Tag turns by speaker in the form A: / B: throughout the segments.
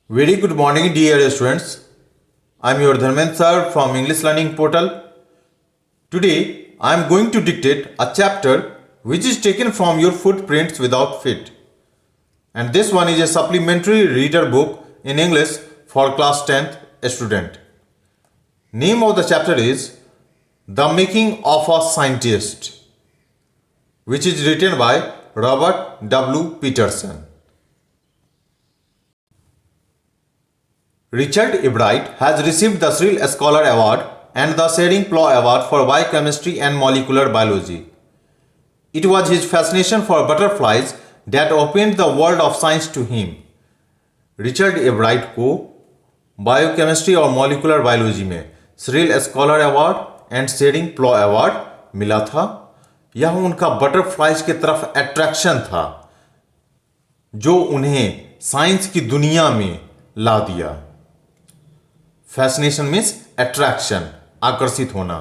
A: Very good morning, dear students. I am your Dharmendra sir from English Learning Portal. Today, I am going to dictate a chapter which is taken from your Footprints Without Feet. And this one is a supplementary reader book in English for class 10th student. Name of the chapter is The Making of a Scientist, which is written by Robert W. Peterson. Richard E. Bright has received the Cyril Scholar Award and the Shering-Plough Award for Biochemistry and Molecular Biology. It was his fascination for butterflies that opened the world of science to him. Richard Ebright को biochemistry और molecular biology में Searle scholar award and Schering Plough award मिला था। यह उनका butterflies की तरफ attraction था जो उन्हें साइंस की दुनिया में ला दिया। फैसिनेशन मीन्स अट्रैक्शन, आकर्षित होना।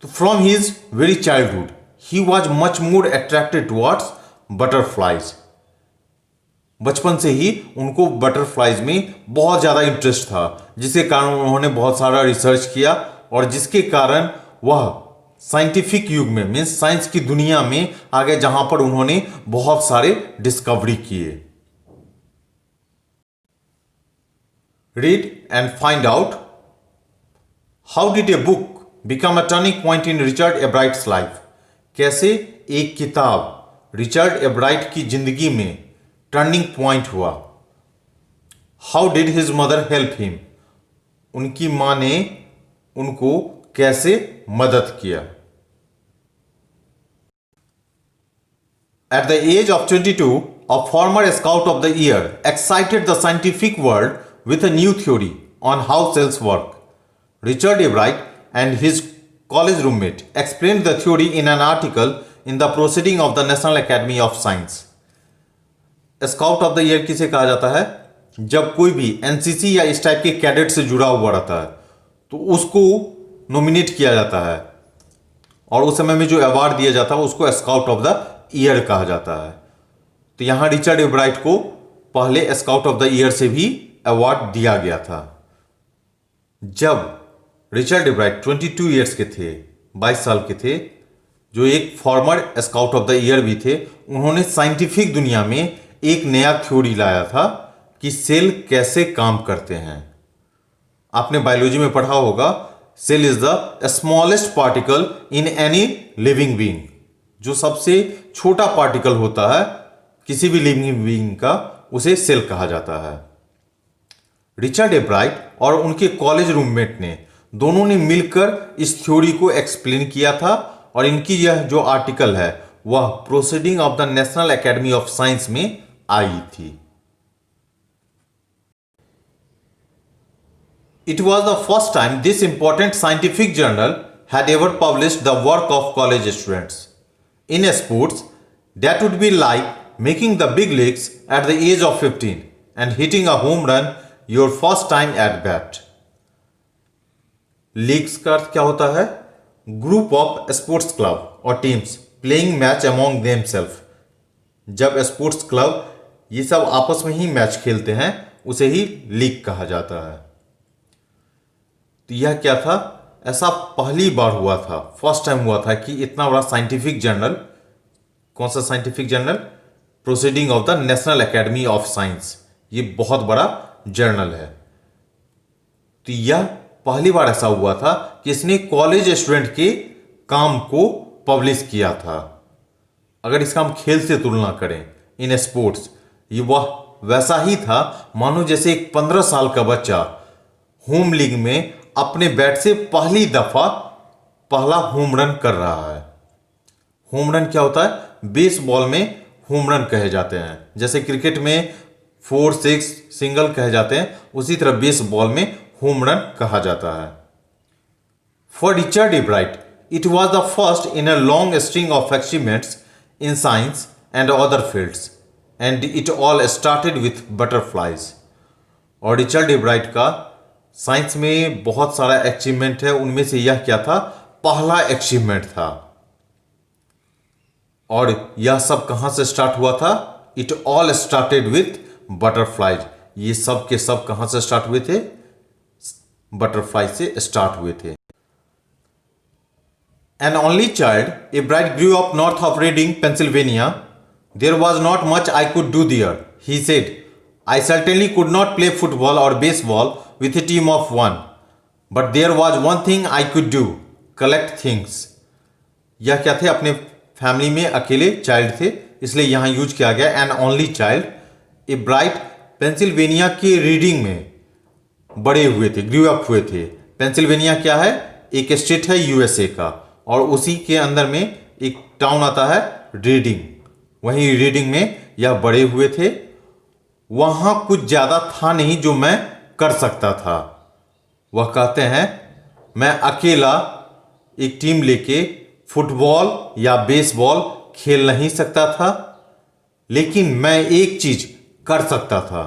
A: तो from his very childhood he was much more attracted towards butterflies. बचपन से ही उनको बटरफ्लाइज में बहुत ज़्यादा इंटरेस्ट था, जिसके कारण उन्होंने बहुत सारा रिसर्च किया और जिसके कारण वह साइंटिफिक युग में मीन्स साइंस की दुनिया में आगे, जहां पर उन्होंने बहुत सारे डिस्कवरी किए। Read and find out how did a book become a turning point in Richard E. Bright's life? कैसे एक किताब रिचर्ड ए ब्राइट की जिंदगी में टर्निंग पॉइंट हुआ। How did his mother help him? उनकी मां ने उनको कैसे मदद किया। At the age of 22, a former Scout of the Year excited the scientific world with a new theory on how cells work. Richard E. Bright and his college roommate explained the theory in an article in the Proceedings of the National Academy of Science. Scout of the year किसे कहा जाता है? जब कोई भी NCC या इस type के कैडेट से जुड़ा हुआ रहता है तो उसको नॉमिनेट किया जाता है और उस समय में जो अवार्ड दिया जाता है उसको स्काउट ऑफ द ईयर कहा जाता है। तो यहां रिचर्ड ए ब्राइट को पहले स्काउट ऑफ द ईयर से भी अवार्ड दिया गया था। जब रिचर्ड ए ब्राइट 22 ईयर्स के थे, 22 साल के थे, जो एक farmer scout of the year भी थे, उन्होंने साइंटिफिक दुनिया में एक नया थ्योरी लाया था कि सेल कैसे काम करते हैं। आपने बायोलॉजी में पढ़ा होगा, cell is the smallest particle in any living being. जो सबसे छोटा पार्टिकल होता है किसी भी लिविंग बीइंग का, उसे सेल कहा जाता है। रिचर्ड ए ब्राइट और उनके कॉलेज रूममेट ने दोनों ने मिलकर इस थ्योरी को एक्सप्लेन किया था और इनकी यह जो आर्टिकल है वह proceeding of the national academy of science में आई थी। It was the first time this important scientific journal had ever published the work of college students. In sports, that would be like making the big leagues at the age of 15 and hitting a home run your first time at bat. Leagues का अर्थ क्या होता है? Group of sports club और teams playing match among themself. जब sports club ये सब आपस में ही मैच खेलते हैं उसे ही लीग कहा जाता है। तो यह क्या था? ऐसा पहली बार हुआ था, फर्स्ट टाइम हुआ था कि इतना बड़ा साइंटिफिक जर्नल, कौन सा scientific journal? Proceeding of the national academy of science. ये बहुत बड़ा जर्नल है। तो यह पहली बार ऐसा हुआ था कि इसने कॉलेज स्टूडेंट के काम को पब्लिश किया था। अगर इसका हम खेल से तुलना करें इन स्पोर्ट्स, ये वह वैसा ही था मानो जैसे एक 15 साल का बच्चा होम लीग में अपने बैट से पहली दफा पहला होम रन कर रहा है। होम रन क्या होता है? बेसबॉल में होम रन कहे जाते हैं, जैसे क्रिकेट में 4, 6 सिंगल कहे जाते हैं, उसी तरह बेसबॉल में होम रन कहा जाता है। For Richard a bright it was the first in a long string of achievements in science and other fields and it all started with butterflies. और रिचर्ड ए ब्राइट का science में बहुत सारा achievement है, उनमें से यह क्या था? पहला अचीवमेंट था। और यह सब कहां से स्टार्ट हुआ था? It all started with butterflies. ये सब के सब कहाँ से स्टार्ट हुए थे? बटरफ्लाई से स्टार्ट हुए थे। An only child, a bride grew up north of Reading, Pennsylvania. There was not much I could do there, he said. I certainly could not play football or baseball with a team of one. But there was one thing I could do, collect things. यह क्या थे? अपने family में अकेले child थे, इसलिए यहाँ use किया गया an only child. Ebright Pennsylvania के रीडिंग में बड़े हुए थे, ग्रू अप हुए थे। पेंसिल्वेनिया क्या है? एक स्टेट है यूएसए का, और उसी के अंदर में एक टाउन आता है रीडिंग। वहीं रीडिंग में यह बड़े हुए थे। वहां कुछ ज्यादा था नहीं जो मैं कर सकता था। वह कहते हैं मैं अकेला एक टीम लेके फुटबॉल या बेसबॉल खेल नहीं सकता था, लेकिन मैं एक चीज कर सकता था,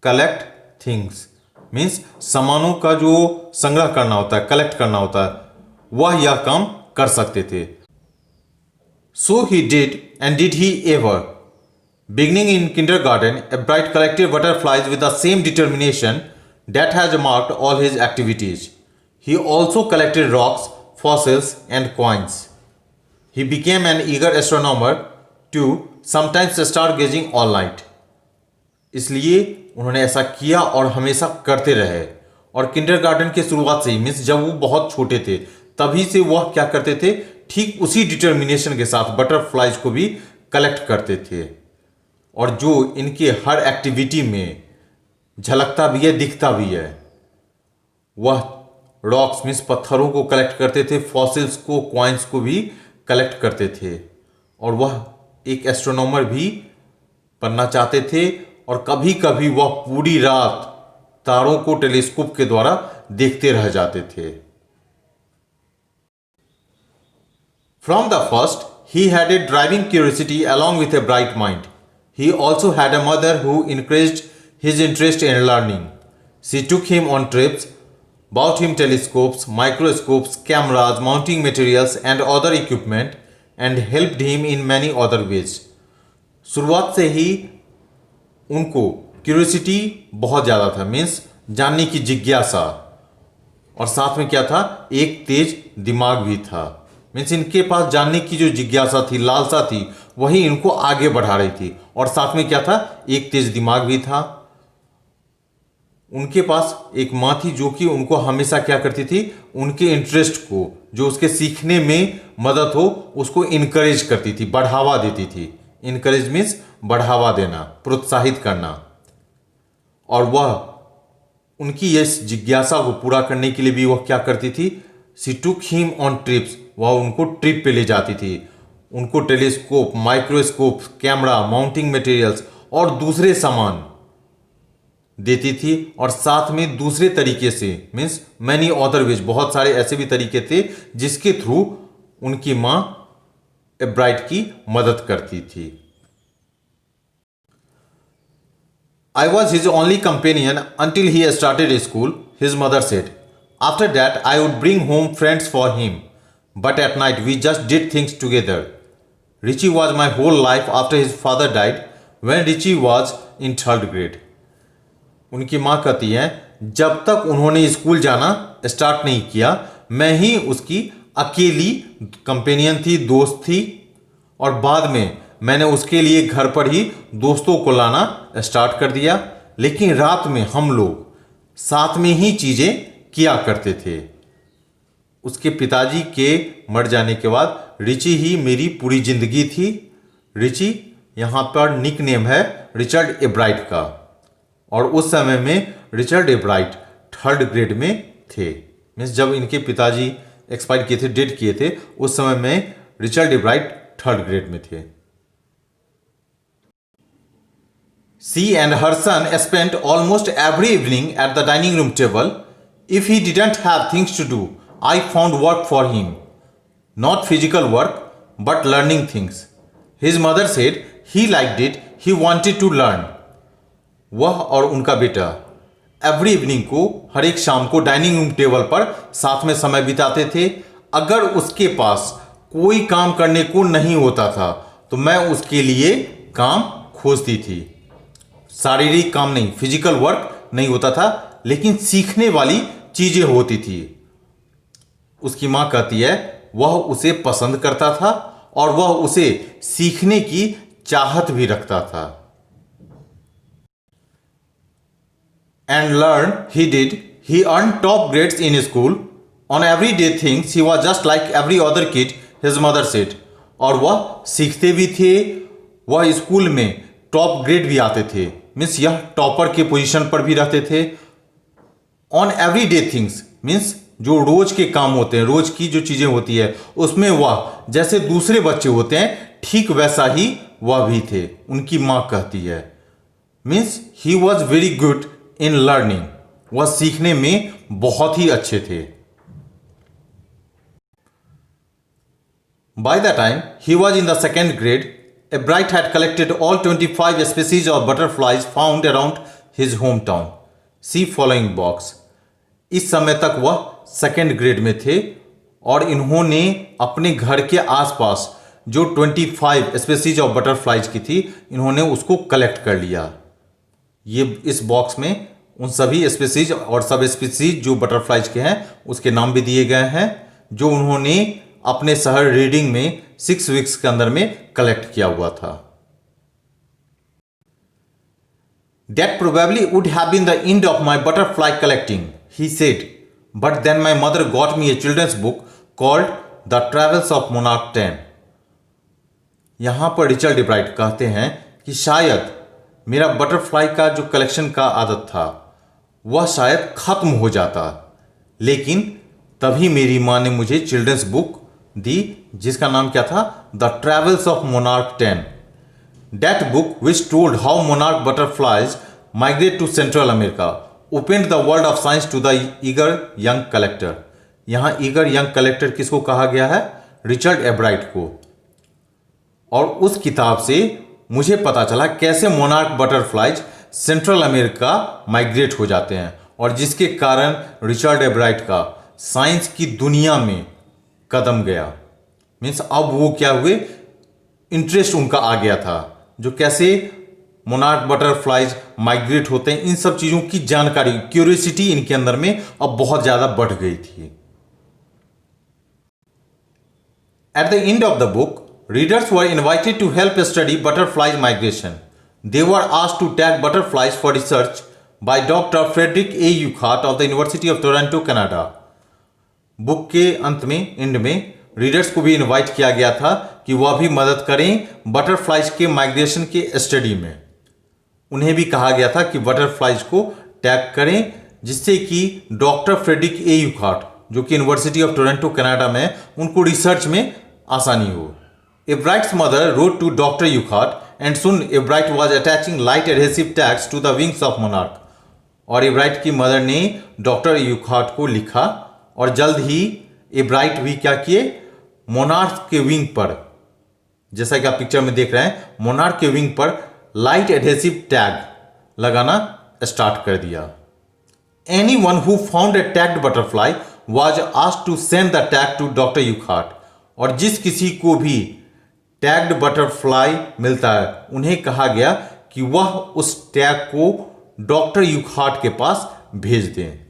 A: कलेक्ट थिंग्स। मीन्स सामानों का जो संग्रह करना होता है, कलेक्ट करना होता है, वह यह काम कर सकते थे। So he did, and did he ever. Beginning in kindergarten, Ebright collected butterflies with the same determination that has marked all his activities. He also collected rocks, fossils, and coins. He became an eager astronomer too, sometimes stargazing all night. इसलिए उन्होंने ऐसा किया और हमेशा करते रहे। और kindergarten के शुरुआत से ही, मीन्स जब वो बहुत छोटे थे तभी से वह क्या करते थे, ठीक उसी डिटर्मिनेशन के साथ बटरफ्लाइज को भी कलेक्ट करते थे। और जो इनके हर एक्टिविटी में झलकता भी है, दिखता भी है। वह रॉक्स मीन्स पत्थरों को कलेक्ट करते थे, फॉसिल्स को, कॉइन्स को भी कलेक्ट करते थे। और वह एक एस्ट्रोनॉमर भी बनना चाहते थे, और कभी कभी वह पूरी रात तारों को टेलीस्कोप के द्वारा देखते रह जाते थे। From the first, he had a driving curiosity along with a bright mind. He also had a mother who encouraged his interest in learning. She took him on trips, bought him telescopes, microscopes, cameras, mounting materials and other equipment, and helped him in many other ways. शुरुआत से ही उनको curiosity बहुत ज़्यादा था, means जानने की जिज्ञासा, और साथ में क्या था, एक तेज दिमाग भी था। मीन्स इनके पास जानने की जो जिज्ञासा थी, लालसा थी, वही इनको आगे बढ़ा रही थी। और साथ में क्या था, एक तेज दिमाग भी था। उनके पास एक माँ थी जो कि उनको हमेशा क्या करती थी, उनके इंटरेस्ट को, जो उसके सीखने में मदद हो, उसको इनकरेज करती थी, बढ़ावा देती थी। इनकरेज मीन्स बढ़ावा देना, प्रोत्साहित करना। और वह उनकी इस जिज्ञासा को पूरा करने के लिए भी वह क्या करती थी, सी टुक हिम ऑन ट्रिप्स। वह उनको ट्रिप पे ले जाती थी, उनको telescope, microscope, camera, mounting materials और दूसरे सामान देती थी। और साथ में दूसरे तरीके से, मीन्स मैनी अदर वेज, बहुत सारे ऐसे भी तरीके थे जिसके थ्रू उनकी माँ ब्राइट की मदद करती थी। I was his only companion until he started school, his mother said. After that, I would bring home friends for him, but at night we just did things together. Richie was my whole life after his father died when Richie was in 3rd grade. उनकी माँ कहती है, जब तक उन्होंने school जाना start नहीं किया, मैं ही उसकी अकेली कंपेनियन थी, दोस्त थी। और बाद में मैंने उसके लिए घर पर ही दोस्तों को लाना स्टार्ट कर दिया। लेकिन रात में हम लोग साथ में ही चीज़ें किया करते थे। उसके पिताजी के मर जाने के बाद रिची ही मेरी पूरी जिंदगी थी। रिची यहाँ पर निक नेम है रिचर्ड एब्राइट का। और उस समय में रिचर्ड एब्राइट 3rd ग्रेड में थे। मीन्स जब इनके पिताजी एक्सपायर किए थे, डेड किए थे, उस समय में रिचर्ड एब्राइट 3rd ग्रेड में थे। She and her son spent almost every evening at the dining room table. If he didn't have things to do, I found work for him. Not physical work, but learning things. His mother said he liked it, he wanted to learn. वह और उनका बेटा every evening को, हर एक शाम को dining room table पर साथ में समय बिताते थे। अगर उसके पास कोई काम करने को नहीं होता था तो मैं उसके लिए काम खोजती थी। शारीरिक काम नहीं, फिजिकल वर्क नहीं होता था, लेकिन सीखने वाली चीजें होती थी। उसकी मां कहती है वह उसे पसंद करता था और वह उसे सीखने की चाहत भी रखता था। And learn he did, he earn top grades in school, on every day things he was just like every other kid, his mother said. और वह सीखते भी थे, वह स्कूल में टॉप ग्रेड भी आते थे, मीन्स यह टॉपर के पोजीशन पर भी रहते थे। On every day things means जो रोज के काम होते हैं, रोज की जो चीजें होती है, उसमें वह जैसे दूसरे बच्चे होते हैं ठीक वैसा ही वह भी थे, उनकी मां कहती है। Means he was very good in learning, वह सीखने में बहुत ही अच्छे थे। By the time he was in the second grade, a Bright had collected all 25 species of butterflies found around his hometown. See following box. इस समय तक वह सेकेंड ग्रेड में थे और इन्होंने अपने घर के आसपास जो 25 स्पीसीज ऑफ बटरफ्लाइज की थी, इन्होंने उसको कलेक्ट कर लिया। ये इस बॉक्स में उन सभी स्पीसीज और सब स्पीसीज जो बटरफ्लाइज के हैं उसके नाम भी दिए गए हैं, जो उन्होंने अपने शहर रीडिंग में 6 वीक्स के अंदर में कलेक्ट किया हुआ था। That probably would have been the end of my butterfly collecting, he said, but then my mother got me a children's book called The Travels of Monarch 10. यहां पर रिचर्ड ब्राइट कहते हैं कि शायद मेरा बटरफ्लाई का जो कलेक्शन का आदत था वह शायद खत्म हो जाता, लेकिन तभी मेरी मां ने मुझे चिल्ड्रंस बुक दी जिसका नाम क्या था, the travels of monarch 10। That book which told how monarch butterflies migrate to central America opened the world of science to the eager young collector. यहां ईगर यंग कलेक्टर किसको कहा गया है, रिचर्ड एब्राइट को। और उस किताब से मुझे पता चला कैसे monarch butterflies central America migrate हो जाते हैं, और जिसके कारण रिचर्ड एब्राइट का साइंस की दुनिया में कदम गया। मीन्स अब वो क्या हुए, इंटरेस्ट उनका आ गया था, जो कैसे मोनार्क बटरफ्लाइज माइग्रेट होते हैं, इन सब चीजों की जानकारी, क्यूरियोसिटी इनके अंदर में अब बहुत ज्यादा बढ़ गई थी। At the end of the book, readers were invited to help study butterflies migration. They were asked to tag butterflies for research by doctor Frederick A Urquhart of the university of Toronto, Canada. Book के अंत में, and में, readers को भी invite किया गया था कि वह भी मदद करें बटरफ्लाइज के माइग्रेशन के स्टडी में। उन्हें भी कहा गया था कि बटरफ्लाइज को टैग करें, जिससे कि डॉक्टर फ्रेडरिक ए यूखाट, जो कि यूनिवर्सिटी ऑफ टोरंटो कनाडा में, उनको रिसर्च में आसानी हो। Ebright's mother wrote to doctor Urquhart and soon Ebright was attaching light adhesive tags to the wings of monarch. और एब्राइट की मदर ने डॉक्टर यूखाट को लिखा और जल्द ही एब्राइट भी क्या किए, मोनार्क के विंग पर, जैसा कि आप पिक्चर में देख रहे हैं, मोनार्क के विंग पर लाइट एडहेसिव टैग लगाना स्टार्ट कर दिया। Anyone who found a tagged butterfly was asked to send the tag to doctor Urquhart. और जिस किसी को भी टैग्ड बटरफ्लाई मिलता है, उन्हें कहा गया कि वह उस टैग को डॉक्टर यूखाट के पास भेज दें।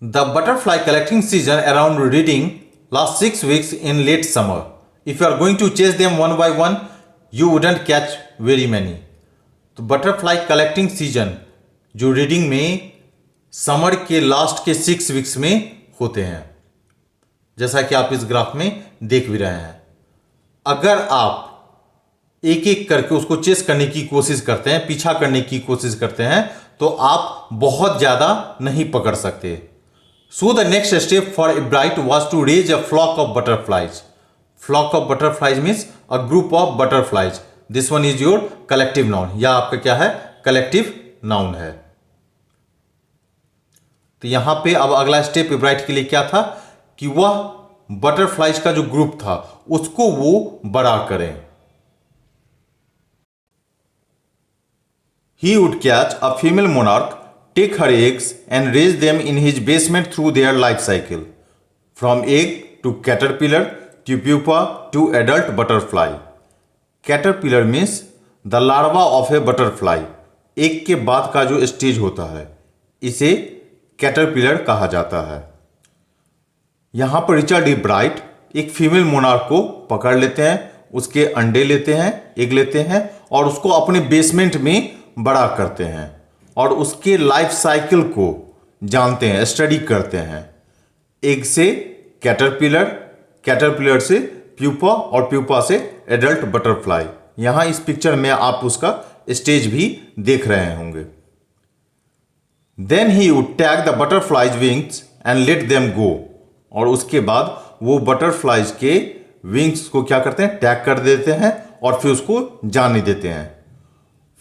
A: The butterfly collecting season around Reading lasts 6 weeks in late summer. If you are going to chase them one by one, you wouldn't catch very many. तो बटरफ्लाई कलेक्टिंग सीजन जो reading में summer के last के 6 weeks में होते हैं, जैसा कि आप इस ग्राफ में देख भी रहे हैं। अगर आप एक एक करके उसको चेस करने की कोशिश करते हैं, पीछा करने की कोशिश करते हैं, तो आप बहुत ज्यादा नहीं पकड़ सकते। So the next step for Ebright was to raise a flock of butterflies. Flock of butterflies means a group of butterflies. This one is your collective noun. यह आपका क्या है, collective noun है। तो यहां पे अब अगला स्टेप एब्राइट के लिए क्या था कि वह बटरफ्लाइज का जो ग्रुप था उसको वो बड़ा करें। He would catch a female monarch, take her eggs and raise them in his basement through their life cycle, from egg to caterpillar to pupa to adult butterfly. Caterpillar means the larva of A butterfly, एक के बाद का जो stage होता है इसे caterpillar कहा जाता है। यहां पर रिचर्ड ई ब्राइट एक फीमेल मोनार्क को पकड़ लेते हैं, उसके अंडे लेते हैं, एग लेते हैं और उसको अपने बेसमेंट में बड़ा करते हैं और उसके लाइफ साइकिल को जानते हैं, स्टडी करते हैं। एग से कैटरपिलर, कैटरपिलर से प्यूपा और प्यूपा से एडल्ट बटरफ्लाई। यहां इस पिक्चर में आप उसका स्टेज भी देख रहे होंगे। Then he would tag the butterflies wings and let them go, और उसके बाद वो बटरफ्लाइज के विंग्स को क्या करते हैं, टैग कर देते हैं और फिर उसको जाने देते हैं।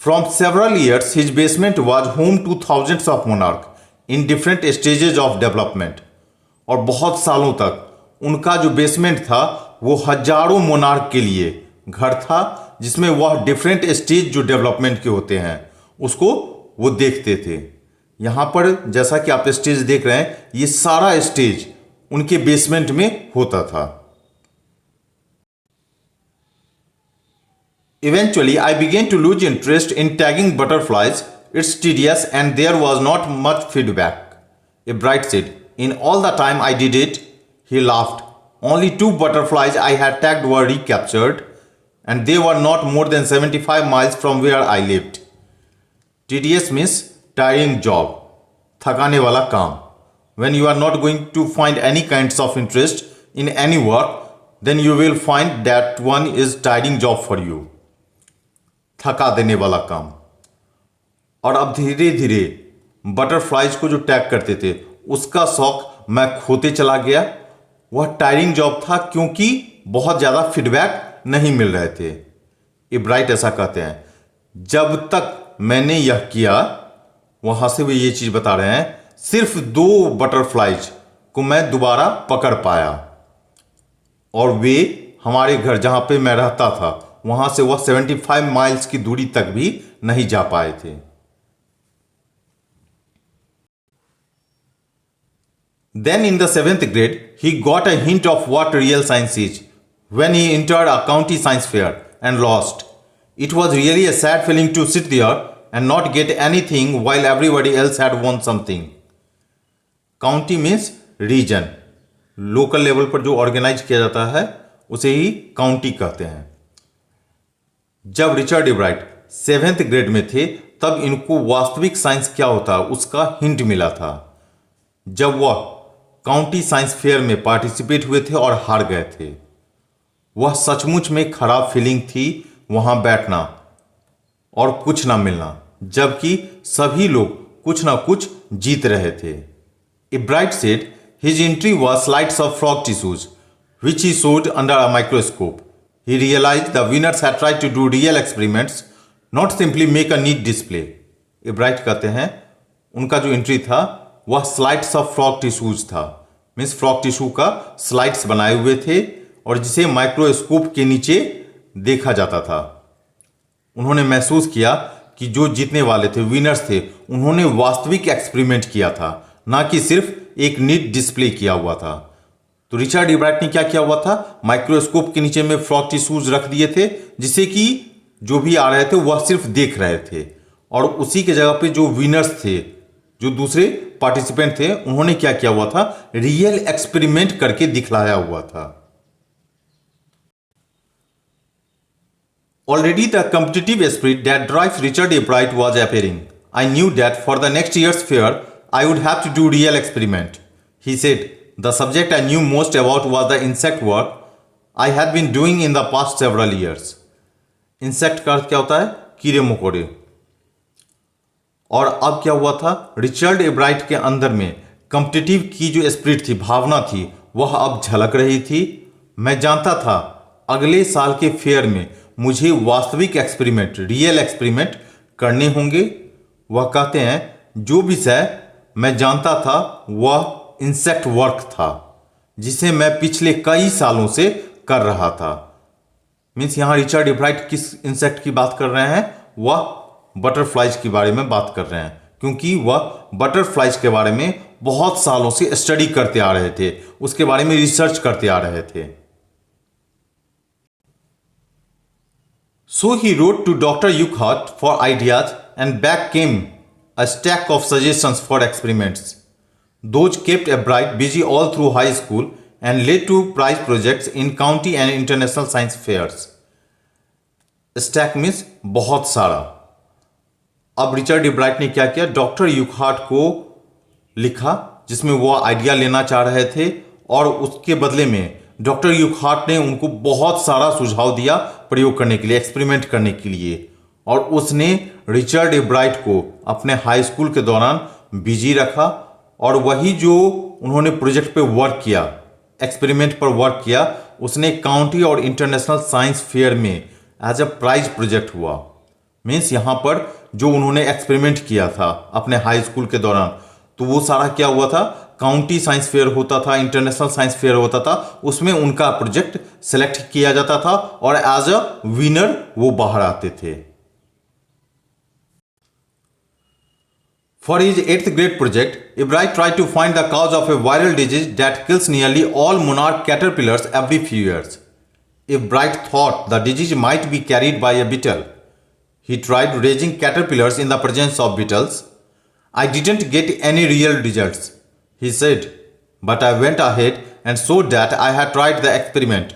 A: From several years his basement was home two thousands of monarch in different stages of development, और बहुत सालों तक उनका जो बेसमेंट था वो हजारों मोनार्क के लिए घर था, जिसमें वह डिफरेंट स्टेज जो डेवलपमेंट के होते हैं उसको वो देखते थे। यहां पर जैसा कि आप स्टेज देख रहे हैं, ये सारा स्टेज उनके बेसमेंट में होता था। Eventually, I began to lose interest in tagging butterflies. It's tedious and there was not much feedback. A bright said, in all the time I did it, he laughed. Only 2 butterflies I had tagged were recaptured and they were not more than 75 miles from where I lived. Tedious means tiring job, थकाने वाला काम. When you are not going to find any kinds of interest in any work, then you will find that one is tiring job for you. थका देने वाला काम। और अब धीरे धीरे बटरफ्लाइज को जो टैग करते थे उसका शौक मैं खोते चला गया। वह टायरिंग जॉब था क्योंकि बहुत ज़्यादा फीडबैक नहीं मिल रहे थे। इब्राइट ऐसा कहते हैं, जब तक मैंने यह किया, वहां से वे ये चीज़ बता रहे हैं, सिर्फ 2 बटरफ्लाइज को मैं दोबारा पकड़ पाया और वे हमारे घर जहां पे मैं रहता था वहां से वह 75 माइल्स की दूरी तक भी नहीं जा पाए थे। Then in the 7th grade, he got a hint of what real science is when he entered a county science fair and lost. It was really a sad feeling to sit there and not get anything while everybody else had won something. County means region. Local level पर जो organise किया जाता है उसे ही county कहते हैं। जब Richard Ebright 7th grade में थे तब इनको वास्तविक साइंस क्या होता है उसका हिंट मिला था। जब वह काउंटी साइंस फेयर में पार्टिसिपेट हुए थे और हार गए थे, वह सचमुच में खराब फीलिंग थी वहां बैठना और कुछ ना मिलना, जबकि सभी लोग कुछ ना कुछ जीत रहे थे। Ebright said his entry was slides of frog tissues which he showed under a microscope. He realized the winners had tried to do real experiments, not simply make a neat display. Ebright कहते हैं उनका जो entry था वह slides of frog tissues था, means frog tissue का slides बनाए हुए थे और जिसे माइक्रोस्कोप के नीचे देखा जाता था। उन्होंने महसूस किया कि जो जीतने वाले थे, विनर्स थे, उन्होंने वास्तविक एक्सपेरिमेंट किया था, ना कि सिर्फ एक नीट डिस्प्ले किया हुआ था। तो रिचर्ड इब्राइट ने क्या किया हुआ था, माइक्रोस्कोप के नीचे में फ्रॉग टिश्यूज रख दिए थे जिससे कि जो भी आ रहे थे वह सिर्फ देख रहे थे, और उसी के जगह पे जो विनर्स थे, जो दूसरे पार्टिसिपेंट थे, उन्होंने क्या किया हुआ था, रियल एक्सपेरिमेंट करके दिखलाया हुआ था। Already the competitive spirit that drives Richard Ebright was appearing. I knew that for the next year's fair, I would have to do real experiment. He said, the subject I knew most about was the insect work I had been doing in the past several years. Insect का अर्थ क्या होता है, कीड़े मकोड़े। और अब क्या हुआ था, रिचर्ड एब्राइट के अंदर में कॉम्पिटिटिव की जो स्पिरिट थी, भावना थी, वह अब झलक रही थी। मैं जानता था अगले साल के फेयर में मुझे वास्तविक एक्सपेरिमेंट, रियल एक्सपेरिमेंट करने होंगे। वह कहते हैं जो विषय मैं जानता था वह इंसेक्ट वर्क था जिसे मैं पिछले कई सालों से कर रहा था। मीन्स यहां रिचर्ड इब्राइट किस इंसेक्ट की बात कर रहे हैं, वह बटरफ्लाइज के बारे में बात कर रहे हैं, क्योंकि वह बटरफ्लाइज के बारे में बहुत सालों से स्टडी करते आ रहे थे, उसके बारे में रिसर्च करते आ रहे थे। So he wrote to Dr. Urquhart for ideas, and back came a stack of suggestions for experiments. Those kept Ebright busy all through high school and led to prize projects in county and international science fairs. Stack means बहुत सारा. अब Richard एब्राइट ने क्या किया, doctor यूकहार्ट को लिखा जिसमें वो आइडिया लेना चाह रहे थे, और उसके बदले में डॉक्टर यूकहार्ट ने उनको बहुत सारा सुझाव दिया प्रयोग करने के लिए, एक्सपेरिमेंट करने के लिए. और उसने रिचर्ड एब्राइट को अपने हाई स्कूल के दौरान बिजी रखा, और वही जो उन्होंने प्रोजेक्ट पे वर्क किया, एक्सपेरिमेंट पर वर्क किया, उसने काउंटी और इंटरनेशनल साइंस फेयर में एज अ प्राइज प्रोजेक्ट हुआ. मीन्स यहाँ पर जो उन्होंने एक्सपेरिमेंट किया था अपने हाई स्कूल के दौरान, तो वो सारा क्या हुआ था, काउंटी साइंस फेयर होता था, इंटरनेशनल साइंस फेयर होता था, उसमें उनका प्रोजेक्ट सेलेक्ट किया जाता था और एज अ विनर वो बाहर आते थे. For his 8th grade project, Ebright tried to find the cause of a viral disease that kills nearly all monarch caterpillars every few years. Ebright thought the disease might be carried by a beetle. He tried raising caterpillars in the presence of beetles. I didn't get any real results, he said, but I went ahead and showed that I had tried the experiment.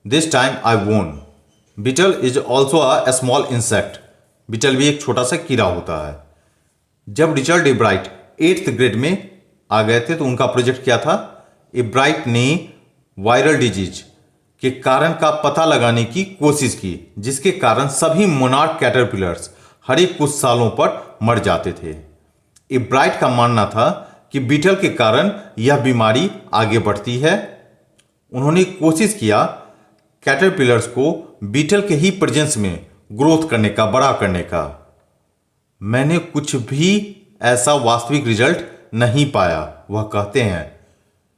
A: This time I won. Beetle is also a small insect. Beetle भी एक छोटा सा कीड़ा होता है. जब Richard एब्राइट 8th grade में आ गए थे तो उनका प्रोजेक्ट क्या था, एब्राइट ने वायरल डिजीज के कारण का पता लगाने की कोशिश की, जिसके कारण सभी मोनार्क कैटरपिलर्स हर एक कुछ सालों पर मर जाते थे. एब्राइट का मानना था कि बीटल के कारण यह बीमारी आगे बढ़ती है. उन्होंने कोशिश किया कैटरपिलर्स को बीटल के ही प्रेजेंस में ग्रोथ करने का, बड़ा करने का. मैंने कुछ भी ऐसा वास्तविक रिजल्ट नहीं पाया, वह कहते हैं,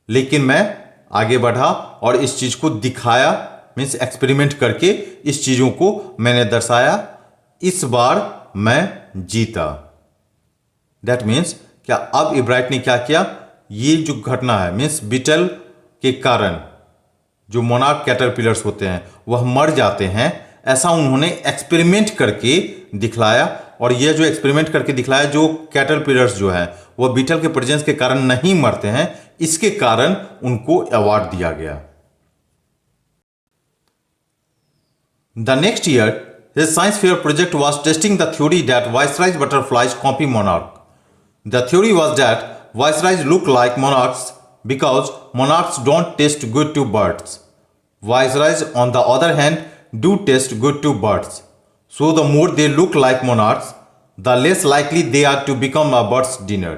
A: लेकिन मैं आगे बढ़ा और इस चीज को दिखाया. मीन्स एक्सपेरिमेंट करके इस चीजों को मैंने दर्शाया. इस बार मैं जीता. दैट मीन्स क्या अब एब्राइट ने क्या किया, ये जो घटना है, मीन्स बीटल के कारण जो मोनार्क कैटरपिलर्स होते हैं वह मर जाते हैं, ऐसा उन्होंने एक्सपेरिमेंट करके दिखलाया. और यह जो एक्सपेरिमेंट करके दिखलाया, जो कैटरपिलर्स जो है वह बीटल के प्रेजेंस के कारण नहीं मरते हैं, इसके कारण उनको अवार्ड दिया गया. The next year his science fair project was testing the theory that viceroys butterflies copy monarch. The theory was that viceroys look like monarchs because monarchs don't taste good to birds. Viceroys, on the other hand, do taste good to birds. So the more they look like monarchs, the less likely they are to become a bird's dinner.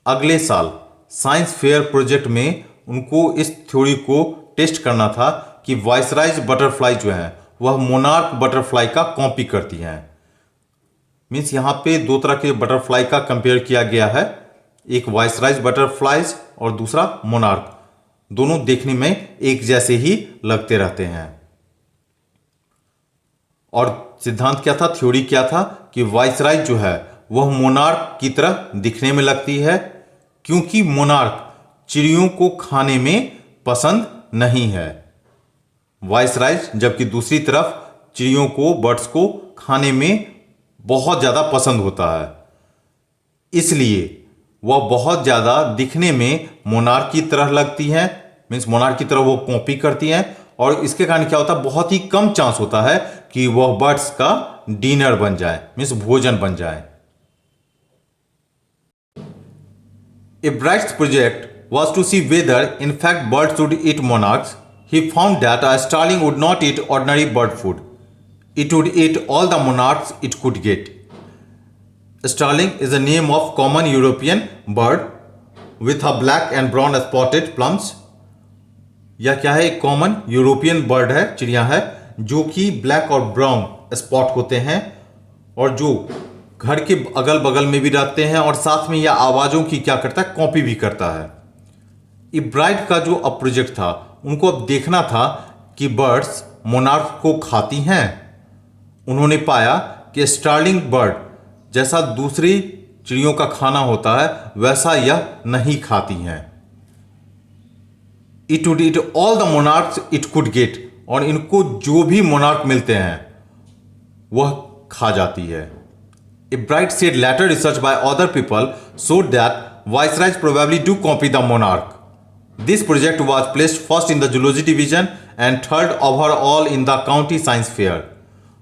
A: अगले साल science fair project में उनको इस theory को test करना था कि वाइसराइज butterfly जो है वह मोनार्क बटरफ्लाई का कॉपी करती हैं. मीन्स यहाँ पे दो तरह के बटरफ्लाई का कंपेयर किया गया है, एक वाइसराइज बटरफ्लाइज और दूसरा मोनार्क. दोनों देखने में एक जैसे ही लगते रहते हैं. और सिद्धांत क्या था, थ्योरी क्या था कि वाइसराय जो है वह मोनार्क की तरह दिखने में लगती है, क्योंकि मोनार्क चिड़ियों को खाने में पसंद नहीं है. वाइसराय जबकि दूसरी तरफ चिड़ियों को, बर्ड्स को खाने में बहुत ज़्यादा पसंद होता है, इसलिए वह बहुत ज़्यादा दिखने में मोनार्क की तरह लगती हैं. मीन्स मोनार्क की तरह वो कॉपी करती हैं, और इसके कारण क्या होता है, बहुत ही कम चांस होता है कि वह बर्ड्स का डिनर बन जाए, मीन्स भोजन बन जाए. Ebright's project was to see whether in fact birds would eat monarchs. He found that a starling would not eat ordinary bird food. It would eat all the monarchs it could get. Starling is a name of common European bird with a black and brown spotted plums. यह क्या है, एक common European bird है, चिड़िया है, जो कि black और ब्राउन स्पॉट होते हैं, और जो घर के अगल बगल में भी रहते हैं, और साथ में यह आवाज़ों की क्या करता है, कॉपी भी करता है. एब्राइट का जो अब प्रोजेक्ट था, उनको अब देखना था कि बर्ड्स मोनार्क को खाती हैं. उन्होंने पाया कि स्टार्लिंग बर्ड जैसा दूसरी चिड़ियों का खाना होता है वैसा यह नहीं खाती हैं. It would eat all the monarchs it could get. और इनको जो भी मोनार्क मिलते हैं वह खा जाती है। Ebright said later research by other people showed that viceroys probably do copy the monarch. This project was placed first in the zoology division and third overall in the county science fair.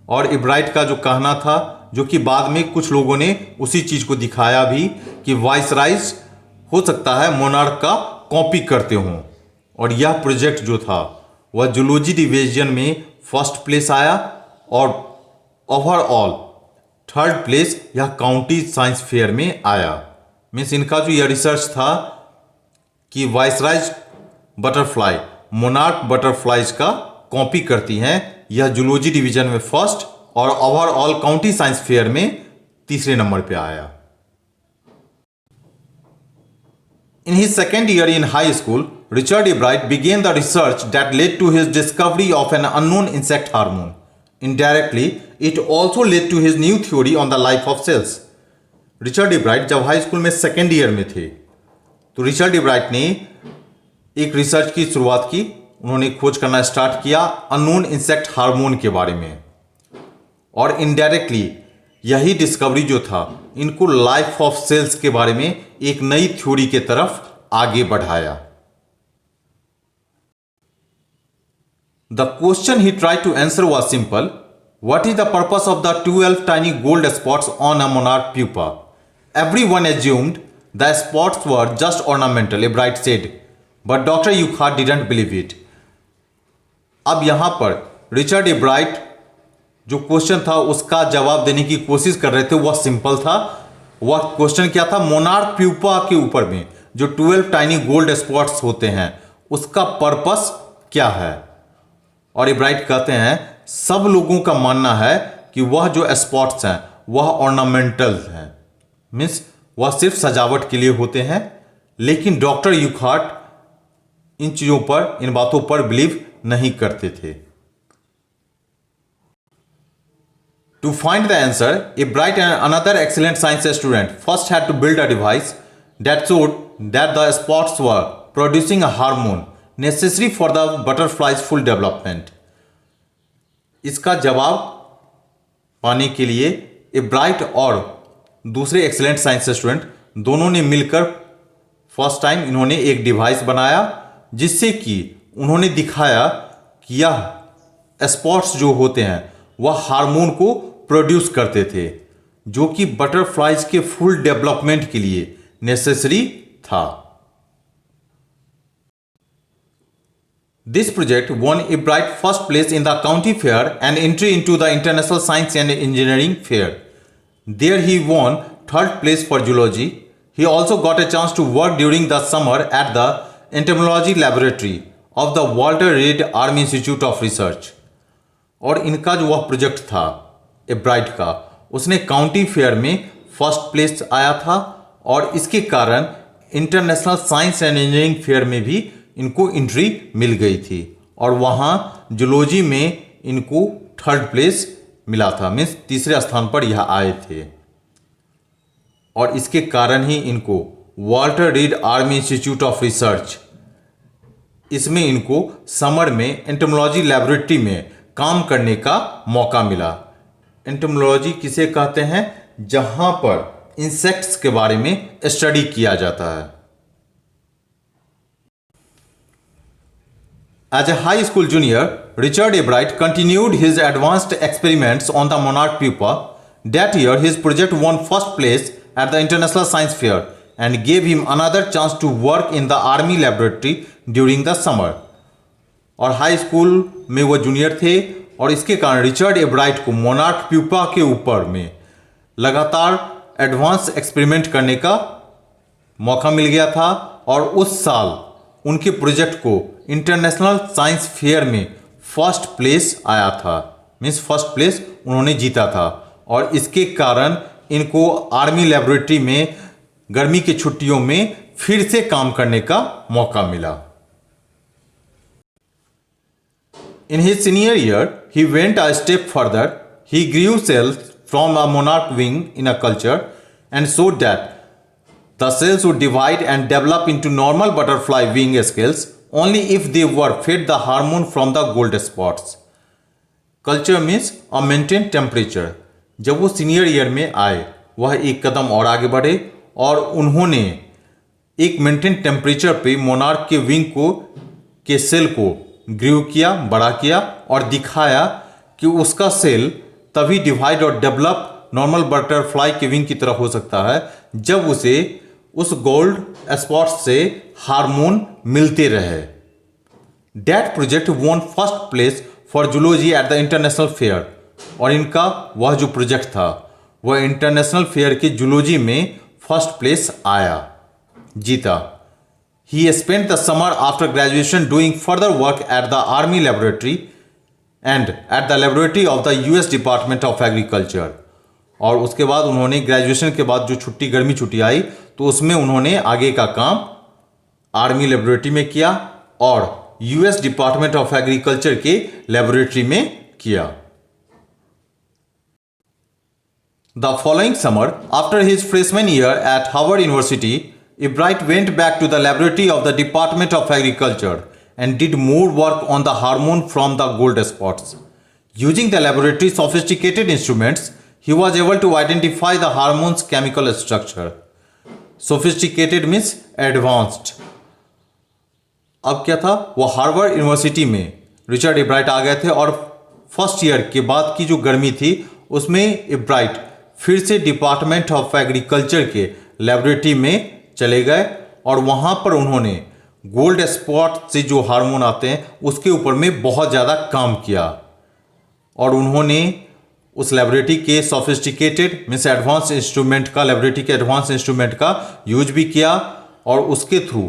A: और Ebright का जो कहना था, जो कि बाद में कुछ लोगों ने उसी चीज को दिखाया भी, कि वाइसराइज हो सकता है मोनार्क का कॉपी करते हों। और यह प्रोजेक्ट जो था वह जूलॉजी डिवीजन में फर्स्ट प्लेस आया और ओवरऑल थर्ड प्लेस यह काउंटी साइंस फेयर में आया। मीन्स इनका जो यह रिसर्च था कि वाइसराइज बटरफ्लाई मोनार्क बटरफ्लाइज का कॉपी करती हैं, यह जूलॉजी डिवीजन में फर्स्ट और ओवरऑल काउंटी साइंस फेयर में तीसरे नंबर पे आया। In his second year in high school, Richard Ebright began the research that led to his discovery of an unknown insect hormone. Indirectly, it also led to his new theory on the life of cells. Richard Ebright जब high school में second year में थे तो Richard Ebright ने एक research की शुरुआत की। उन्होंने खोज करना स्टार्ट किया अननोन इंसेक्ट हार्मोन के बारे में, और इनडायरेक्टली यही डिस्कवरी जो था इनको लाइफ ऑफ सेल्स के बारे में एक नई थ्योरी के तरफ आगे बढ़ाया। The question he try to answer was simple, what is the purpose of the 12 tiny gold spots on a monarch pupa? Everyone assumed the spots were just ornamental, Ebright said, but Dr. Urquhart didn't believe it. अब यहां पर Richard Ebright जो question था उसका जवाब देने की कोशिश कर रहे थे, वह सिंपल था। वह क्वेश्चन क्या था? मोनार्क प्यूपा के ऊपर में जो 12 टाइनी गोल्ड स्पॉट्स होते हैं उसका पर्पस क्या है? और इब्राइट कहते हैं सब लोगों का मानना है कि वह जो स्पॉट्स हैं वह ऑर्नामेंटल हैं, मीन्स वह सिर्फ सजावट के लिए होते हैं। लेकिन डॉक्टर यूकार्ट इन चीजों पर, इन बातों पर बिलीव नहीं करते थे। To find the answer, Ebright and another excellent science student first had to build a device that showed that the spots were producing a hormone necessary for the butterfly's full development. इसका जवाब पाने के लिए Ebright और दूसरे excellent science student दोनों ने मिलकर फर्स्ट टाइम इन्होंने एक डिवाइस बनाया जिससे कि उन्होंने दिखाया कि यह स्पॉट्स जो होते हैं वह हार्मोन को प्रोड्यूस करते थे जो कि बटरफ्लाइज के फुल डेवलपमेंट के लिए नेसेसरी था। This project won Ebright first place in the county fair and entry into the International Science and Engineering Fair. There he won third place for zoology. He also got a chance to work during the summer at the entomology laboratory of the Walter Reed Army Institute of Research. और इनका जो वह project था एब्राइट का, उसने county fair में first place आया था और इसके कारण international science and engineering fair में भी इनको एंट्री मिल गई थी और वहाँ जूलॉजी में इनको थर्ड प्लेस मिला था, मीन्स तीसरे स्थान पर यह आए थे। और इसके कारण ही इनको Walter read army institute of research, इसमें इनको समर में एंटोमोलॉजी लैबोरेटरी में काम करने का मौका मिला। एंटोमोलॉजी किसे कहते हैं? जहां पर इंसेक्ट्स के बारे में स्टडी किया जाता है। As a high school junior, Richard Ebright continued his advanced experiments on the monarch pupa. That year, his project won first place at the International Science Fair and gave him another chance to work in the Army laboratory during the summer. और high school में वो junior थे और इसके कारण Richard एब्राइट को monarch pupa के ऊपर में लगातार एडवांस एक्सपेरिमेंट करने का मौका मिल गया था और उस साल उनके प्रोजेक्ट को इंटरनेशनल साइंस फेयर में फर्स्ट प्लेस आया था, मीन्स फर्स्ट प्लेस उन्होंने जीता था। और इसके कारण इनको आर्मी लैबोरेटरी में गर्मी की छुट्टियों में फिर से काम करने का मौका मिला। In his senior year, he went a step further. He grew cells from a monarch wing in a culture and showed that the cells would divide and develop into normal butterfly wing scales only if they were fed the hormone from the gold spots. Culture means a maintain temperature. जब वो senior year में आए वह एक कदम और आगे बढ़े और उन्होंने एक मेंटेन टेम्परेचर पे मोनार्क के विंग को के सेल को ग्रीव किया, बड़ा किया और दिखाया कि उसका सेल तभी डिवाइड और डेवलप नॉर्मल बटरफ्लाई के विंग की तरह हो सकता है जब उसे उस गोल्ड स्पॉट्स से हार्मोन मिलते रहे। That project won first place for zoology at the international fair. और इनका वह जो प्रोजेक्ट था वह इंटरनेशनल फेयर के जूलॉजी में फर्स्ट प्लेस आया, जीता। He spent the summer after graduation doing further work at the Army Laboratory and at the laboratory of the US Department of Agriculture। और उसके बाद उन्होंने ग्रेजुएशन के बाद जो छुट्टी गर्मी छुट्टी आई तो उसमें उन्होंने आगे का काम आर्मी लेबोरेटरी में किया और यूएस डिपार्टमेंट ऑफ एग्रीकल्चर के लेबोरेटरी में किया। The following summer after his freshman year eight Harvard university, Ebright went back to the laboratory of the Department of Agriculture and did more work on the hormone from the gold spots. Using the laboratory's sophisticated instruments, he was able to identify the hormone's chemical structure. Sophisticated means advanced. अब क्या था, वो Harvard university में Richard Ebright आ गए थे और first year के बाद की जो गर्मी थी उसमें इब्राइट फिर से डिपार्टमेंट ऑफ एग्रीकल्चर के लेबोरेटरी में चले गए और वहाँ पर उन्होंने गोल्ड स्पॉट से जो हार्मोन आते हैं उसके ऊपर में बहुत ज़्यादा काम किया। और उन्होंने उस लेबोरेटरी के सोफिस्टिकेटेड मीन्स एडवांस इंस्ट्रूमेंट का, लेबोरेटरी के एडवांस इंस्ट्रूमेंट का यूज भी किया और उसके through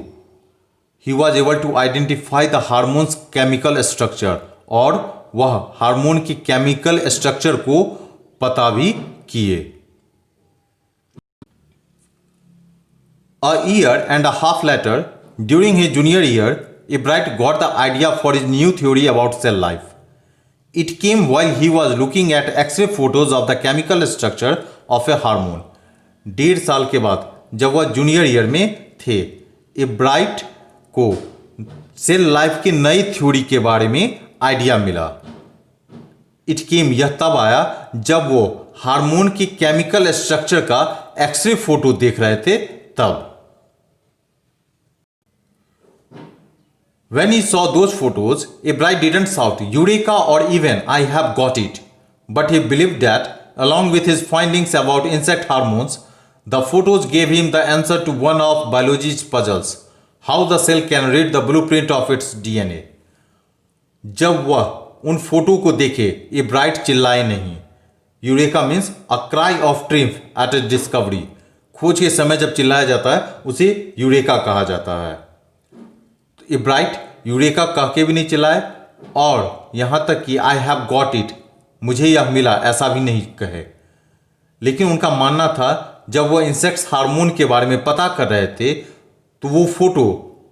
A: he was able to identify the hormone's chemical structure और वह हार्मोन के केमिकल स्ट्रक्चर को पता भी किए। A year and a half later, during his junior year, Ebright got the idea for his new theory about cell life. It came while he was looking at X-ray photos of the chemical structure of a hormone. 1.5 साल के बाद जब वह junior year में थे, Ebright को cell life की नई थ्योरी के बारे में आइडिया मिला। इट केम यह तब आया जब वो हार्मोन की केमिकल स्ट्रक्चर का एक्सरे फोटो देख रहे थे तब। When he saw those photos, Ebright didn't shout Eureka or even I have got it, but he believed that, along with his findings about insect hormones, the photos gave him the answer to one of biology's puzzles: how the cell can read the blueprint of its DNA. जब वह उन photo को देखे, Ebright चिल्लाए नहीं। Eureka means a cry of triumph at a discovery. खोज के समय जब चिल्लाया जाता है उसे यूरेका कहा जाता है। इब्राइट यूरेका कह के भी नहीं चिल्लाए और यहाँ तक कि आई हैव गॉट इट, मुझे यह मिला, ऐसा भी नहीं कहे। लेकिन उनका मानना था जब वह इंसेक्ट्स हार्मोन के बारे में पता कर रहे थे तो वो फोटो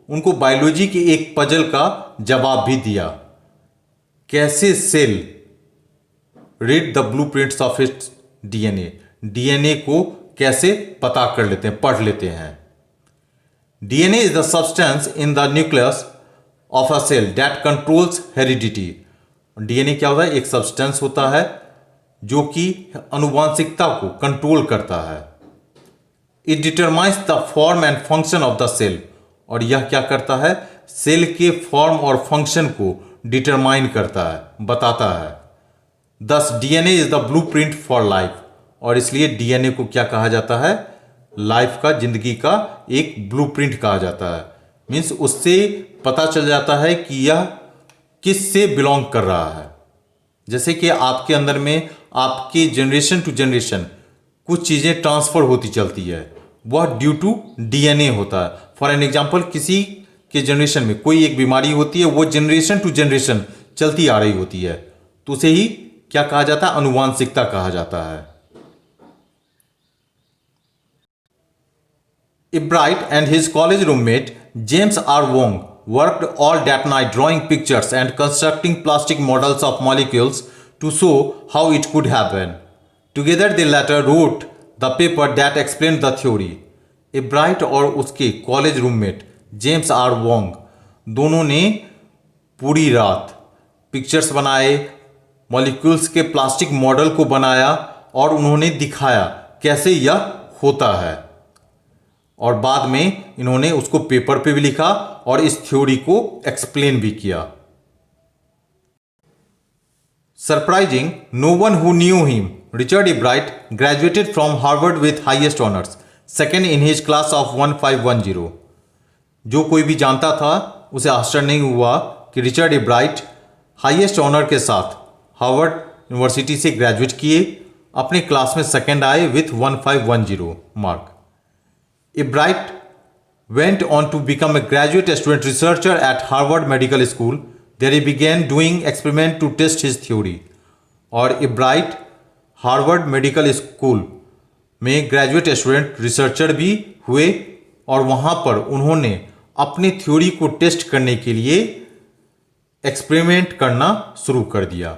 A: उनको बायोलॉजी के एक पजल का जवाब भी दिया। कैसे cell read the blueprints of its DNA, DNA को कैसे पता कर लेते हैं, पढ़ लेते हैं। DNA is the substance in the nucleus of a cell that controls heredity. DNA क्या होता है? एक सब्सटेंस होता है जो कि अनुवांशिकता को कंट्रोल करता है। It determines the form and function of the cell. और यह क्या करता है? सेल के फॉर्म और फंक्शन को डिटरमाइन करता है, बताता है। Thus DNA is the blueprint for life. और इसलिए DNA को क्या कहा जाता है? लाइफ का, जिंदगी का एक ब्लूप्रिंट कहा जाता है। मीन्स उससे पता चल जाता है कि यह किस से बिलोंग कर रहा है। जैसे कि आपके अंदर में आपके जनरेशन टू जनरेशन कुछ चीज़ें ट्रांसफ़र होती चलती है, वह ड्यू टू डीएनए होता है। फॉर एन एग्जांपल, किसी के जनरेशन में कोई एक बीमारी होती है, वो जनरेशन टू जनरेशन चलती आ रही होती है, तो उसे ही क्या कहा जाता है? अनुवांशिकता कहा जाता है। Ebright and his college roommate James R. Wong worked all that night drawing pictures and constructing plastic models of molecules to show how it could happen. Together they later wrote the paper that explained the theory. Ebright और उसके college roommate James R Wong दोनों ने पूरी रात pictures बनाए, molecules के plastic model को बनाया और उन्होंने दिखाया कैसे यह होता है, और बाद में इन्होंने उसको पेपर पे भी लिखा और इस थ्योरी को एक्सप्लेन भी किया। Surprising, no one who knew him, Richard Ebright graduated from Harvard with highest honours, second in his class of 1510। जो कोई भी जानता था उसे आश्चर्य नहीं हुआ कि Richard Ebright highest honour के साथ हार्वर्ड यूनिवर्सिटी से ग्रेजुएट किए, अपने क्लास में सेकेंड आए with 1510 mark. A bright went on to become a graduate student researcher at Harvard Medical School. There he began doing experiment to test his theory. और a bright Harvard medical school में graduate student researcher भी हुए और वहाँ पर उन्होंने अपनी theory को टेस्ट करने के लिए एक्सपेरिमेंट करना शुरू कर दिया।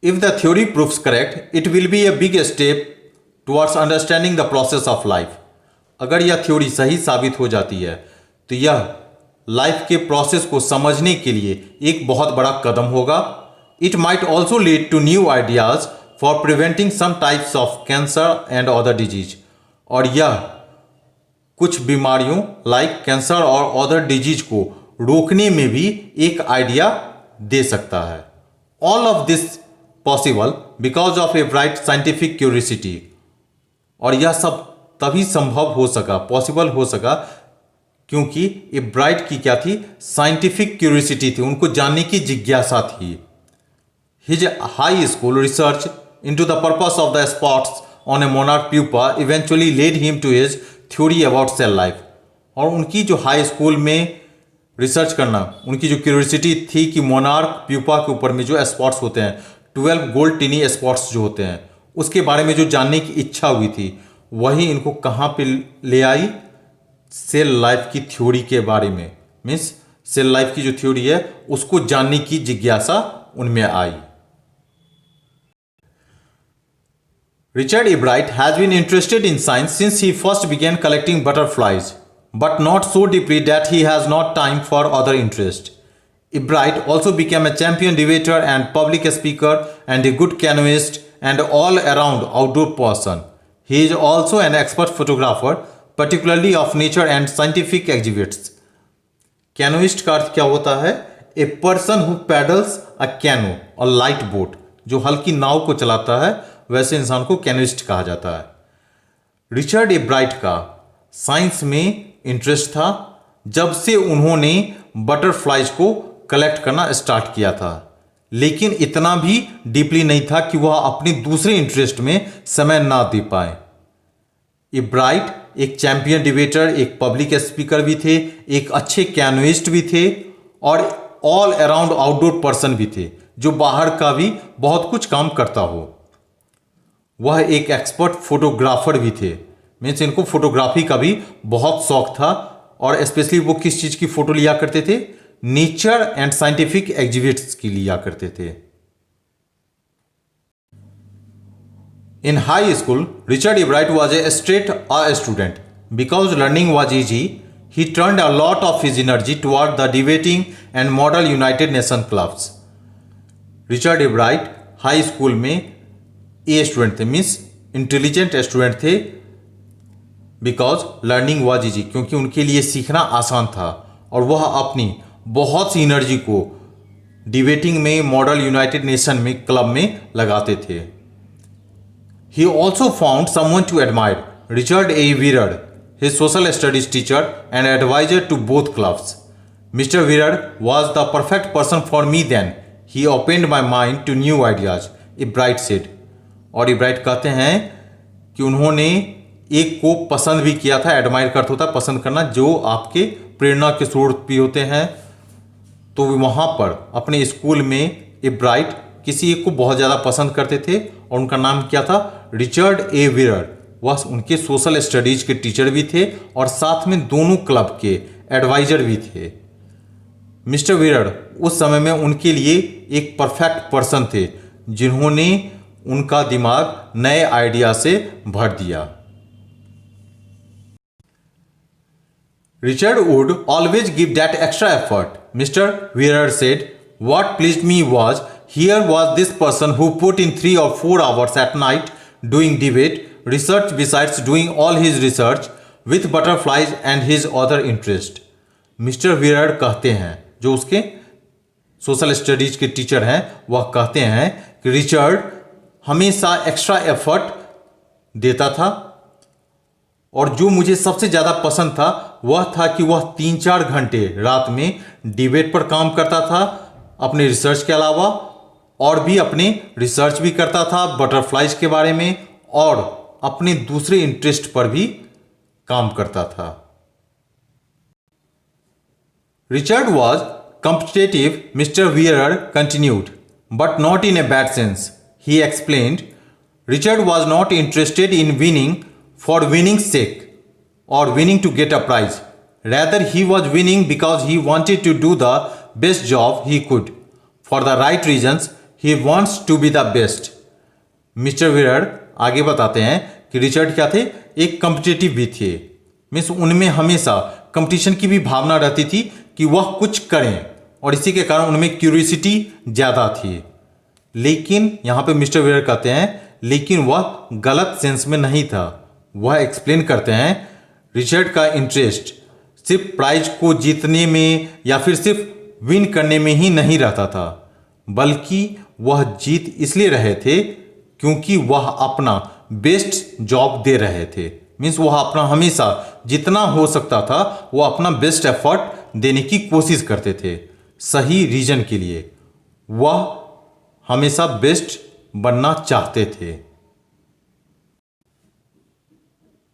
A: If the theory proves correct, it will be a big step towards understanding the process of life. अगर यह थ्योरी सही साबित हो जाती है तो यह लाइफ के प्रोसेस को समझने के लिए एक बहुत बड़ा कदम होगा। It might also lead to new ideas for preventing some types of cancer and other disease, और यह कुछ बीमारियों लाइक कैंसर और अदर डिजीज को रोकने में भी एक आइडिया दे सकता है। All of this possible because of Ebright scientific curiosity, और यह सब तभी संभव हो सका, पॉसिबल हो सका क्योंकि ए ब्राइट की क्या थी, साइंटिफिक क्यूरियोसिटी थी, उनको जानने की जिज्ञासा थी। His high school research into the purpose of the spots on a monarch pupa eventually led him to his theory about cell life, और उनकी जो हाई स्कूल में रिसर्च करना, उनकी जो क्यूरियोसिटी थी कि मोनार्क प्यूपा के ऊपर में जो स्पॉट्स होते हैं, 12 गोल्ड टिनी स्पॉट्स जो होते हैं, उसके बारे में जो जानने की इच्छा हुई थी, वही इनको कहाँ पे ले आई, सेल लाइफ की थ्योरी के बारे में। मीन्स सेल लाइफ की जो थ्योरी है उसको जानने की जिज्ञासा उनमें आई। Richard E. Bright has been interested in science since he first began collecting butterflies, but not so deeply that he has not time for other interests. E. Bright also became a champion debater and public speaker and a good canoeist and all-around outdoor person. He is also an expert photographer, particularly of nature and scientific exhibits. Canoeist का अर्थ क्या होता है? A person who paddles a canoe और light boat, जो हल्की नाव को चलाता है, वैसे इंसान को कैनोइस्ट कहा जाता है। रिचर्ड ए ब्राइट का साइंस में इंटरेस्ट था जब से उन्होंने बटरफ्लाइज को कलेक्ट करना स्टार्ट किया था, लेकिन इतना भी डीपली नहीं था कि वह अपने दूसरे इंटरेस्ट में समय ना दे पाए। ए ब्राइट एक चैंपियन डिबेटर, एक पब्लिक स्पीकर भी थे, एक अच्छे कैनोइस्ट भी थे और ऑल अराउंड आउटडोर पर्सन भी थे, जो बाहर का भी बहुत कुछ काम करता हो। वह एक एक्सपर्ट फोटोग्राफर भी थे, मीन्स इनको फोटोग्राफी का भी बहुत शौक था, और स्पेशली वो किस चीज़ की फ़ोटो लिया करते थे? नेचर एंड साइंटिफिक एग्जिबिट्स की लिया करते थे। In high school, Richard E. Bright was a straight A student. Because learning was easy, he turned a lot of his energy toward the debating and Model United Nations clubs. Richard E. Bright high school में a student थे, means intelligent student थे। Because learning was easy, क्योंकि उनके लिए सीखना आसान था, और वह अपनी बहुत सी एनर्जी को डिबेटिंग में, मॉडल यूनाइटेड नेशन में, क्लब में लगाते थे। He also found someone to admire, Richard A. Weirard, his social studies teacher and advisor to both clubs. Mr. Weirard was the perfect person for me then. He opened my mind to new ideas, A. Bright said. और A. Bright कहते हैं कि उन्होंने एक को पसंद भी किया था, एडमायर करता होता, पसंद करना, जो आपके प्रेरणा के स्रोत भी होते हैं। तो वहाँ पर अपने स्कूल में ए ब्राइट किसी एक को बहुत ज़्यादा पसंद करते थे, और उनका नाम क्या था? Richard A Wirer. वह उनके सोशल स्टडीज के टीचर भी थे और साथ में दोनों क्लब के एडवाइजर भी थे। मिस्टर विरर उस समय में उनके लिए एक परफेक्ट पर्सन थे, जिन्होंने उनका दिमाग नए आइडिया से भर दिया। Richard would always give that extra effort, Mr. Weir said. what pleased me was, here was this person who put in 3 or 4 hours at night doing debate, research besides doing all his research with butterflies and his other interest. Mister weird कहते हैं, जो उसके social studies के teacher हैं, वह कहते हैं कि रिचर्ड हमेशा एक्स्ट्रा एफर्ट देता था और जो मुझे सबसे ज़्यादा पसंद था वह था कि वह 3-4 घंटे रात में डिबेट पर काम करता था अपने रिसर्च के अलावा, और भी अपने रिसर्च भी करता था बटरफ्लाइज के बारे में और अपने दूसरे इंटरेस्ट पर भी काम करता था. Richard was competitive, Mr. Weir continued, but not in a bad sense. He explained, Richard was not interested in winning for winning's sake or winning to get a prize. Rather, he was winning because he wanted to do the best job he could. For the right reasons, he wants to be the best. Mister weird आगे बताते हैं कि Richard क्या थे, एक competitive भी थे. Means उनमें हमेशा कंपटीशन की भी भावना रहती थी कि वह कुछ करें और इसी के कारण उनमें क्यूरियोसिटी ज़्यादा थी. लेकिन यहाँ पे मिस्टर वियर कहते हैं लेकिन वह गलत सेंस में नहीं था. वह एक्सप्लेन करते हैं रिचर्ड का इंटरेस्ट सिर्फ प्राइज को जीतने में या फिर सिर्फ विन करने में ही नहीं रहता था, बल्कि वह जीत इसलिए रहे थे क्योंकि वह अपना बेस्ट जॉब दे रहे थे. मीन्स वह अपना हमेशा जितना हो सकता था वह अपना बेस्ट एफर्ट देने की कोशिश करते थे सही रीजन के लिए. वह हमेशा बेस्ट बनना चाहते थे.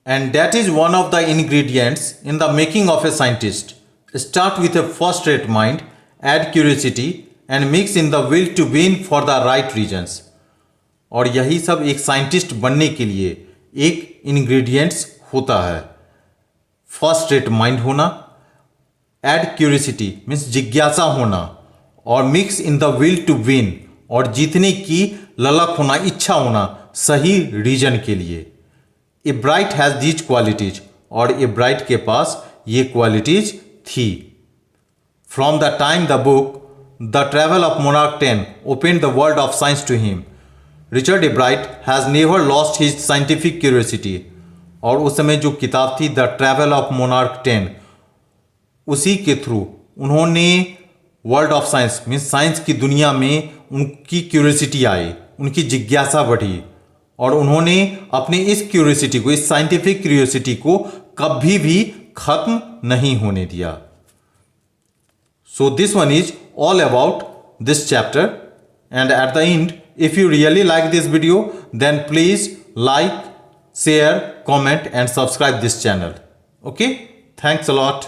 A: And that is one of the ingredients in the making of a scientist. Start with a first rate mind, add curiosity and mix in the will to win for the right reasons. और यही सब एक scientist बनने के लिए एक ingredients होता है. फर्स्ट रेट माइंड होना, एड क्यूरियोसिटी मीन्स जिज्ञासा होना, और mix in the will to win और जीतने की ललक होना, इच्छा होना सही रीजन के लिए. Ebright has these qualities और ए ब्राइट के पास ये क्वालिटीज थी. From the time the book the travel of monarch 10 open the world of science to him, Richard Ebright has never lost his scientific curiosity. और उस समय जो किताब थी द ट्रैवल ऑफ मोनार्क 10, उसी के थ्रू उन्होंने world of science means science की दुनिया में उनकी क्यूरियोसिटी आई, उनकी जिज्ञासा बढ़ी और उन्होंने अपने इस क्यूरियोसिटी को, इस साइंटिफिक क्यूरियोसिटी को कभी भी खत्म नहीं होने दिया. So this one is all about this chapter. And eight the and, if you really like this video, then please like, share, comment and subscribe this channel. Okay, thanks a lot.